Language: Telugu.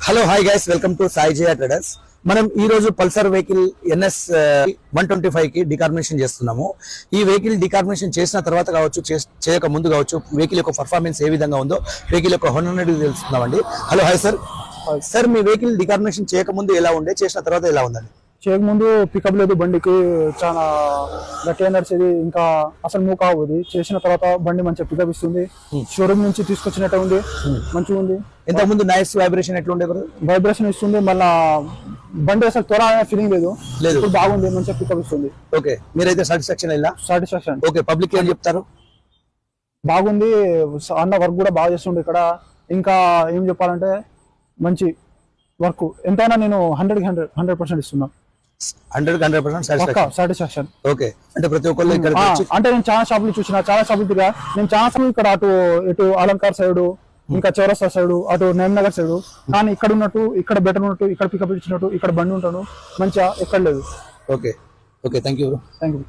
Hello hi guys, welcome to Sai Jaya traders. మనం ఈ రోజు పల్సర్ వెహికల్ NS 125 కి డికార్బొనేషన్ చేస్తున్నాము. ఈ వెహికల్ డికార్బొనేషన్ చేసిన తర్వాత కావచ్చు, చేయక ముందు కావచ్చు, వెహికల్ యొక్క పర్ఫార్మెన్స్ ఏ విధంగా ఉందో వెహికల్ యొక్క హోనర్ తెలుస్తున్నామండి. Hello hi sir. సార్, మీ వెహికల్ డికార్బొనేషన్ చేయక ముందు ఎలా ఉండే, చేసిన తర్వాత ఎలా ఉందండి? చేయకముందు పికప్ లేదు, బండికి చాలా గట్టిగా నడిచేది, ఇంకా అసలు మూవ్ కావుది. చేసిన తర్వాత బండి మంచిగా పికప్ ఇస్తుంది. షోరూమ్ నుంచి తీసుకొచ్చినట్టు ఉంది, మంచిగా ఉంది. ఇంతకు ముందు నాయిస్ వైబ్రేషన్ ఎట్లుండే? వైబ్రేషన్ ఇస్తుంది, మళ్ళా బండి అసలు త్వర ఫీలింగ్ లేదు. ఇప్పుడు బాగుంది, మంచిగా పికప్ ఇస్తుంది. ఓకే, మీరైతే సాటిస్ఫాక్షన్ ఇలా? సాటిస్ఫాక్షన్. ఓకే, పబ్లిక్ ఏం చెప్తారు? బాగుంది అన్న, వర్క్ కూడా బాగా చేస్తుండే ఇక్కడ. ఇంకా ఏం చెప్పాలంటే మంచి వర్క్. ఎంతైనా నేను 100% ఇస్తున్నా. 100% సాటిస్ఫాక్షన్. ఓకే, అంటే ప్రతి ఒక్కళ్ళు ఇక్కడ అంటే నేను చాలా షాపులు చూసిన, చాలా షాపులు తిరిగా. నేను చాలా షాపులు ఇక్కడ ఇటు అలంకార్ సైడ్, ఇంకా చౌరస్తా సైడ్, అటు నేమ్నగర్ సైడ్. కానీ ఇక్కడ ఉన్నట్టు, ఇక్కడ బెటర్ ఉన్నట్టు, ఇక్కడ పికప్ ఇచ్చినట్టు, ఇక్కడ బండి ఉంటాను మంచిగా ఎక్కడ లేదు. Okay okay, thank you. Thank you.